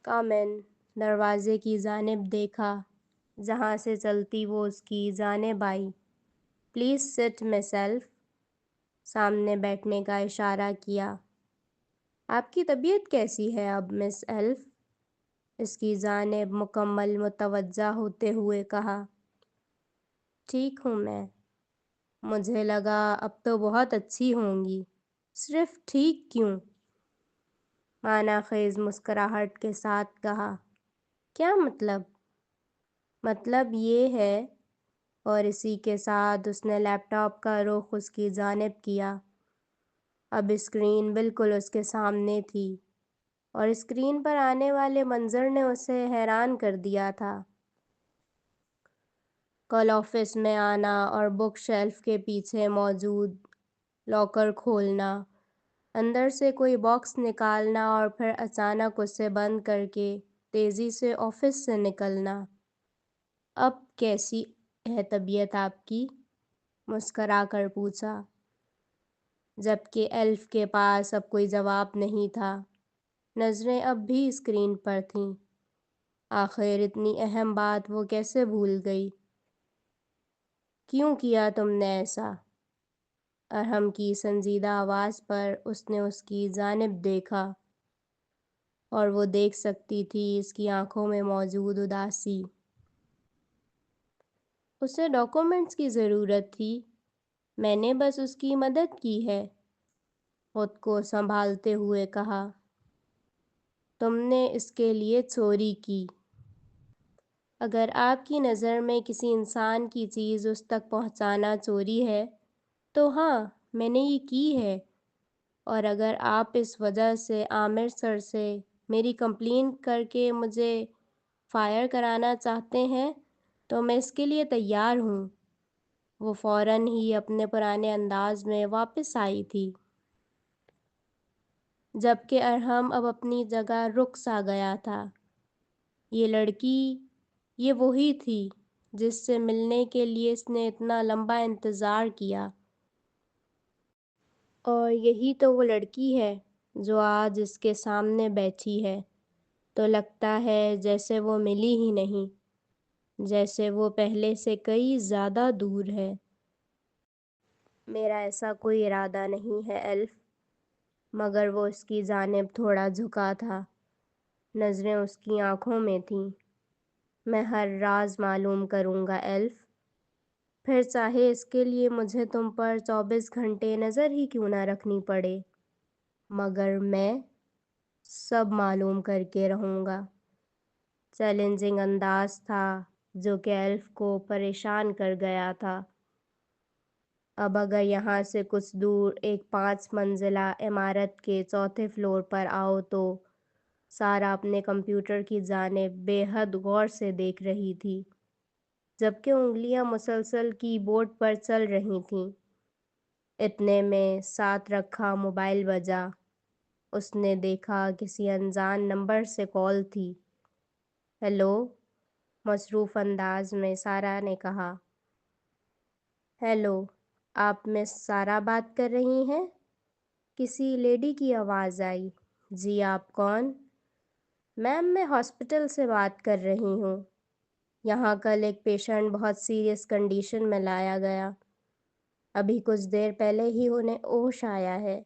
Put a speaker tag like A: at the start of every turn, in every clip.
A: Common دروازے کی جانب دیکھا جہاں سے چلتی وہ اس کی جانب آئی۔ پلیز سٹ مس ایلف، سامنے بیٹھنے کا اشارہ کیا۔ آپ کی طبیعت کیسی ہے اب مس ایلف؟ اس کی جانب مکمل متوجہ ہوتے ہوئے کہا۔ ٹھیک ہوں میں، مجھے لگا اب تو بہت اچھی ہوں گی۔ صرف ٹھیک کیوں؟ معنی خیز مسکراہٹ کے ساتھ کہا۔ کیا مطلب؟ مطلب یہ ہے، اور اسی کے ساتھ اس نے لیپ ٹاپ کا رخ اس کی جانب کیا۔ اب اسکرین بالکل اس کے سامنے تھی، اور اسکرین پر آنے والے منظر نے اسے حیران کر دیا تھا۔ کل آفس میں آنا اور بک شیلف کے پیچھے موجود لاکر کھولنا، اندر سے کوئی باکس نکالنا اور پھر اچانک اسے بند کر کے تیزی سے آفس سے نکلنا۔ اب کیسی ہے طبیعت آپ کی؟ مسکرا کر پوچھا، جبکہ ایلف کے پاس اب کوئی جواب نہیں تھا۔ نظریں اب بھی اسکرین پر تھیں۔ آخر اتنی اہم بات وہ کیسے بھول گئی؟ کیوں کیا تم نے ایسا؟ ارحم کی سنجیدہ آواز پر اس نے اس کی جانب دیکھا، اور وہ دیکھ سکتی تھی اس کی آنکھوں میں موجود اداسی۔ اسے ڈاکومنٹس کی ضرورت تھی، میں نے بس اس کی مدد کی ہے، خود کو سنبھالتے ہوئے کہا۔ تم نے اس کے لیے چوری کی؟ اگر آپ کی نظر میں کسی انسان کی چیز اس تک پہنچانا چوری ہے تو ہاں، میں نے یہ کی ہے، اور اگر آپ اس وجہ سے عامر سر سے میری کمپلین کر کے مجھے فائر کرانا چاہتے ہیں تو میں اس کے لیے تیار ہوں۔ وہ فوراً ہی اپنے پرانے انداز میں واپس آئی تھی، جبکہ ارحم اب اپنی جگہ رک سا گیا تھا۔ یہ لڑکی، یہ وہی تھی جس سے ملنے کے لیے اس نے اتنا لمبا انتظار کیا، اور یہی تو وہ لڑکی ہے جو آج اس کے سامنے بیٹھی ہے۔ تو لگتا ہے جیسے وہ ملی ہی نہیں، جیسے وہ پہلے سے کئی زیادہ دور ہے۔ میرا ایسا کوئی ارادہ نہیں ہے ایلف، مگر وہ اس کی جانب تھوڑا جھکا تھا، نظریں اس کی آنکھوں میں تھیں۔ میں ہر راز معلوم کروں گا ایلف، پھر چاہے اس کے لیے مجھے تم پر 24 گھنٹے نظر ہی کیوں نہ رکھنی پڑے، مگر میں سب معلوم کر کے رہوں گا۔ چیلنجنگ انداز تھا جو کہ ایلف کو پریشان کر گیا تھا۔ اب اگر یہاں سے کچھ دور ایک 5 منزلہ عمارت کے چوتھے فلور پر آؤ تو سارا اپنے کمپیوٹر کی جانب بے حد غور سے دیکھ رہی تھی، جبکہ انگلیاں مسلسل کی بورڈ پر چل رہی تھیں۔ اتنے میں ساتھ رکھا موبائل بجا۔ اس نے دیکھا کسی انجان نمبر سے کال تھی۔ ہیلو، مصروف انداز میں سارا نے کہا۔ ہیلو، آپ مس سارا بات کر رہی ہیں؟ کسی لیڈی کی آواز آئی۔ جی، آپ کون؟ میم، میں ہاسپٹل سے بات کر رہی ہوں۔ یہاں کل ایک پیشنٹ بہت سیریس کنڈیشن میں لایا گیا، ابھی کچھ دیر پہلے ہی انہیں ہوش آیا ہے،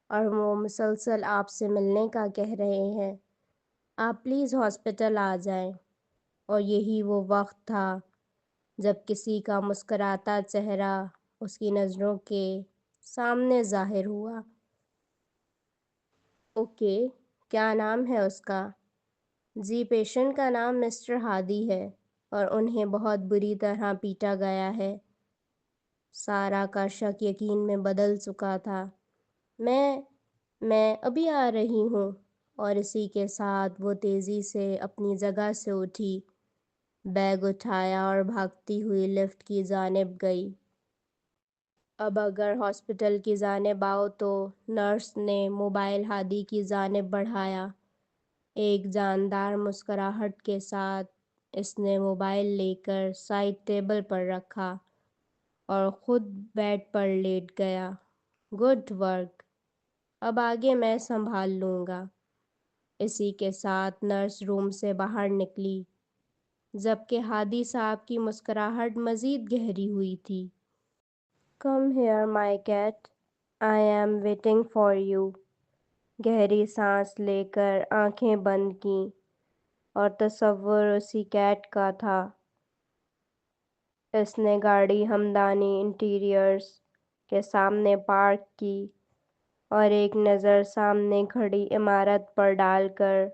A: اور وہ مسلسل آپ سے ملنے کا کہہ رہے ہیں۔ آپ پلیز ہاسپٹل آ جائیں۔ اور یہی وہ وقت تھا جب کسی کا مسکراتا چہرہ اس کی نظروں کے سامنے ظاہر ہوا۔ اوکے، کیا نام ہے اس کا؟ جی، پیشنٹ کا نام مسٹر ہادی ہے، اور انہیں بہت بری طرح پیٹا گیا ہے۔ سارا کا شک یقین میں بدل چکا تھا۔ میں ابھی آ رہی ہوں، اور اسی کے ساتھ وہ تیزی سے اپنی جگہ سے اٹھی، بیگ اٹھایا اور بھاگتی ہوئی لفٹ کی جانب گئی۔ اب اگر ہاسپٹل کی جانب آؤ تو نرس نے موبائل ہادی کی جانب بڑھایا۔ ایک جاندار مسکراہٹ کے ساتھ اس نے موبائل لے کر سائڈ ٹیبل پر رکھا اور خود بیڈ پر لیٹ گیا۔ گڈ ورک، اب آگے میں سنبھال لوں گا۔ اسی کے ساتھ نرس روم سے باہر نکلی، جبکہ ہادی صاحب کی مسکراہٹ مزید گہری ہوئی تھی۔ "Come here my cat, I am waiting for you". گہری سانس لے کر آنکھیں بند کیں اور تصور اسی کیٹ کا تھا۔ اس نے گاڑی ہمدانی انٹیریئرز کے سامنے پارک کی اور ایک نظر سامنے کھڑی عمارت پر ڈال کر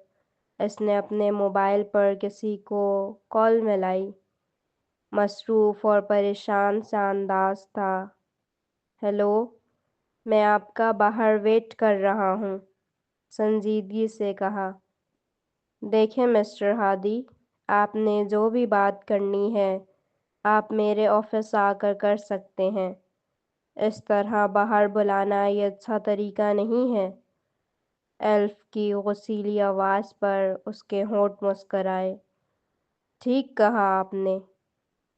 A: اس نے اپنے موبائل پر کسی کو کال ملائی۔ مصروف اور پریشان سا انداز تھا۔ "ہیلو، میں آپ کا باہر ویٹ کر رہا ہوں"، سنجیدگی سے کہا۔ "دیکھیں مسٹر ہادی، آپ نے جو بھی بات کرنی ہے آپ میرے آفس آ کر کر سکتے ہیں، اس طرح باہر بلانا یہ اچھا طریقہ نہیں ہے"۔ ایلف کی غصیلی آواز پر اس کے ہونٹ مسکرائے۔ "ٹھیک کہا آپ نے،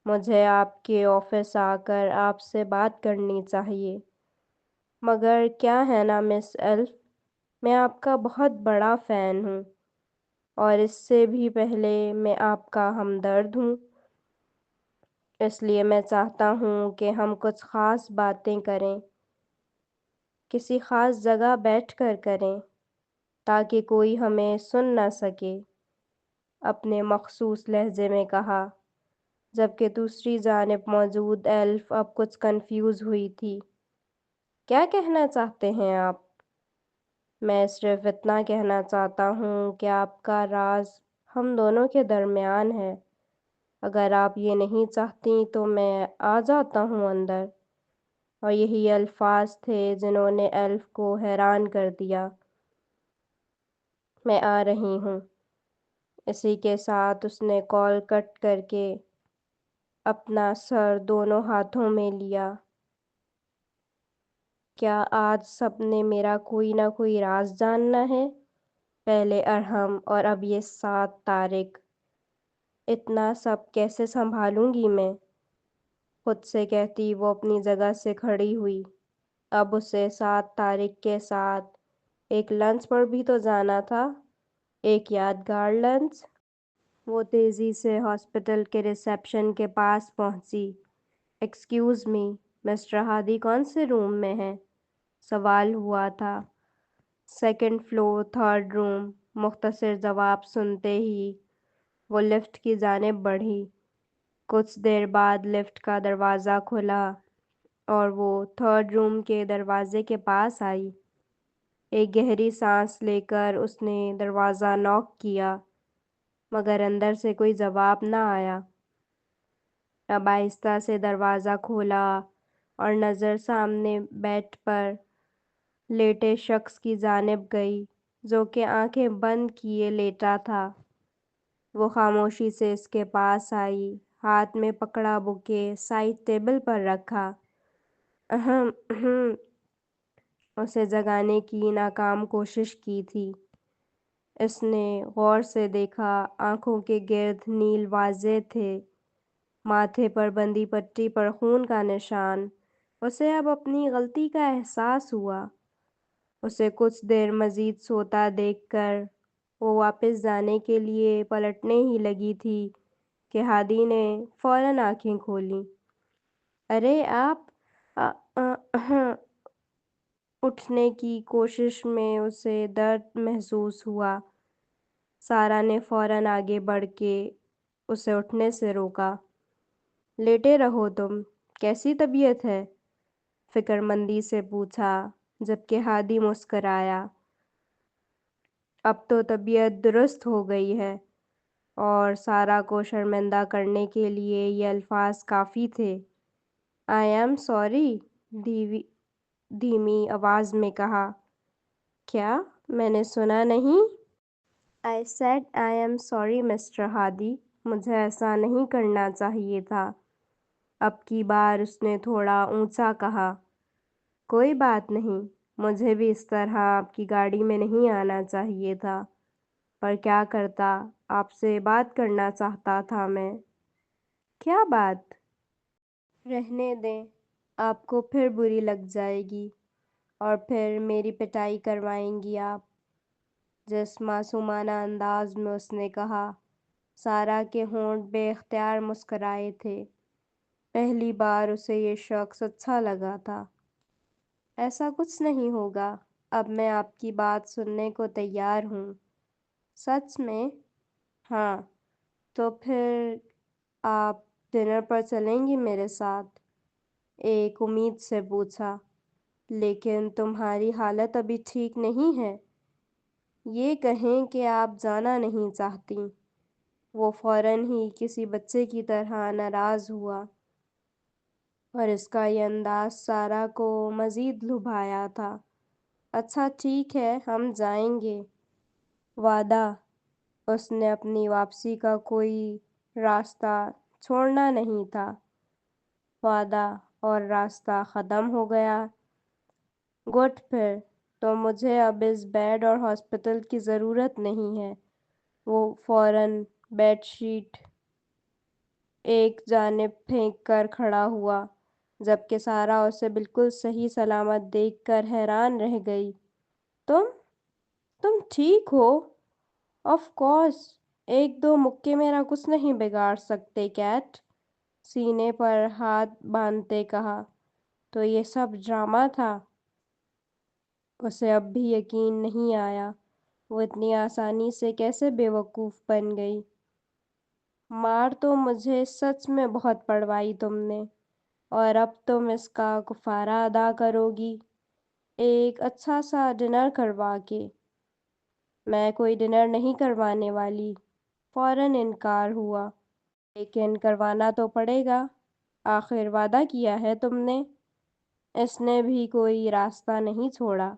A: مجھے آپ کے آفس آ کر آپ سے بات کرنی چاہیے۔ مگر کیا ہے نا مس ایلف، میں آپ کا بہت بڑا فین ہوں، اور اس سے بھی پہلے میں آپ کا ہمدرد ہوں۔ اس لیے میں چاہتا ہوں کہ ہم کچھ خاص باتیں کریں، کسی خاص جگہ بیٹھ کر کریں، تاکہ کوئی ہمیں سن نہ سکے"، اپنے مخصوص لہجے میں کہا، جبکہ دوسری جانب موجود ایلف اب کچھ کنفیوز ہوئی تھی۔ "کیا کہنا چاہتے ہیں آپ"؟ "میں صرف اتنا کہنا چاہتا ہوں کہ آپ کا راز ہم دونوں کے درمیان ہے۔ اگر آپ یہ نہیں چاہتی تو میں آ جاتا ہوں اندر"، اور یہی الفاظ تھے جنہوں نے ایلف کو حیران کر دیا۔ "میں آ رہی ہوں"۔ اسی کے ساتھ اس نے کال کٹ کر کے اپنا سر دونوں ہاتھوں میں لیا۔ "کیا آج سب نے میرا کوئی نہ کوئی راز جاننا ہے؟ پہلے ارحم اور اب یہ 7 طارق۔ اتنا سب کیسے سنبھالوں گی میں"، خود سے کہتی وہ اپنی جگہ سے کھڑی ہوئی۔ اب اسے 7 طارق کے ساتھ ایک لنچ پر بھی تو جانا تھا، ایک یادگار لنچ۔ وہ تیزی سے ہاسپٹل کے ریسیپشن کے پاس پہنچی۔ "ایکسکیوز می، مسٹر ہادی کون سے روم میں ہیں"؟ سوال ہوا تھا۔ "2nd فلور 3rd روم"، مختصر جواب سنتے ہی وہ لفٹ کی جانب بڑھی۔ کچھ دیر بعد لفٹ کا دروازہ کھلا اور وہ 3rd روم کے دروازے کے پاس آئی۔ ایک گہری سانس لے کر اس نے دروازہ ناک کیا، مگر اندر سے کوئی جواب نہ آیا۔ اب آہستہ سے دروازہ کھولا اور نظر سامنے بیڈ پر لیٹے شخص کی جانب گئی جو کہ آنکھیں بند کیے لیٹا تھا۔ وہ خاموشی سے اس کے پاس آئی، ہاتھ میں پکڑا بوکے سائڈ ٹیبل پر رکھا۔ "اہم اہم"، اسے جگانے کی ناکام کوشش کی تھی۔ اس نے غور سے دیکھا، آنکھوں کے گرد نیل واضح تھے، ماتھے پر بندھی پٹی پر خون کا نشان۔ اسے اب اپنی غلطی کا احساس ہوا۔ اسے کچھ دیر مزید سوتا دیکھ کر وہ واپس جانے کے لیے پلٹنے ہی لگی تھی کہ ہادی نے فوراً آنکھیں کھولیں۔ "ارے آپ"، اہم، اٹھنے کی کوشش میں اسے درد محسوس ہوا۔ سارا نے فوراً آگے بڑھ کے اسے اٹھنے سے روکا۔ "لیٹے رہو تم، کیسی طبیعت ہے"، فکر مندی سے پوچھا، جبکہ ہادی مسکرایا۔ اب تو طبیعت درست ہو گئی ہے، اور سارا کو شرمندہ کرنے کے لیے یہ الفاظ کافی تھے۔ "آئی ایم سوری"، دھیمی آواز میں کہا۔ "کیا، میں نے سنا نہیں"؟ "I said I am sorry mister Hadi, مجھے ایسا نہیں کرنا چاہیے تھا"۔ اب کی بار اس نے تھوڑا اونچا کہا۔ "کوئی بات نہیں، مجھے بھی اس طرح آپ کی گاڑی میں نہیں آنا چاہیے تھا، پر کیا کرتا، آپ سے بات کرنا چاہتا تھا میں"۔ "کیا بات"؟ "رہنے دیں، آپ کو پھر بری لگ جائے گی، اور پھر میری پٹائی کروائیں گی آپ"۔ جس معصومانہ انداز میں اس نے کہا۔ سارا کے ہونٹ بے اختیار مسکرائے تھے۔ پہلی بار اسے یہ شخص اچھا لگا تھا۔ ایسا کچھ نہیں ہوگا، اب میں آپ کی بات سننے کو تیار ہوں۔ سچ میں؟ ہاں۔ تو پھر آپ ڈنر پر چلیں گی میرے ساتھ؟ ایک امید سے پوچھا۔ لیکن تمہاری حالت ابھی ٹھیک نہیں ہے۔ یہ کہیں کہ آپ جانا نہیں چاہتیں۔ وہ فوراً ہی کسی بچے کی طرح ناراض ہوا، اور اس کا یہ انداز سارا کو مزید لبھایا تھا۔ اچھا ٹھیک ہے، ہم جائیں گے۔ وعدہ؟ اس نے اپنی واپسی کا کوئی راستہ چھوڑنا نہیں تھا۔ وعدہ اور راستہ ختم ہو گیا۔ گڈ، پھر تو مجھے اب اس بیڈ اور ہاسپٹل کی ضرورت نہیں ہے۔ وہ فوراً بیڈ شیٹ ایک جانب پھینک کر کھڑا ہوا، جبکہ سارا اسے بالکل صحیح سلامت دیکھ کر حیران رہ گئی۔ تم ٹھیک ہو؟ آف کورس، ایک دو مکے میرا کچھ نہیں بگاڑ سکتے کیٹ، سینے پر ہاتھ باندھتے کہا۔ تو یہ سب ڈرامہ تھا؟ اسے اب بھی یقین نہیں آیا، وہ اتنی آسانی سے کیسے بے وقوف بن گئی۔ مار تو مجھے سچ میں بہت پڑوائی تم نے، اور اب تم اس کا کفارہ ادا کرو گی، ایک اچھا سا ڈنر کروا کے۔ میں کوئی ڈنر نہیں کروانے والی، فوراً انکار ہوا۔ لیکن کروانا تو پڑے گا، آخر وعدہ کیا ہے تم نے۔ اس نے بھی کوئی راستہ نہیں چھوڑا۔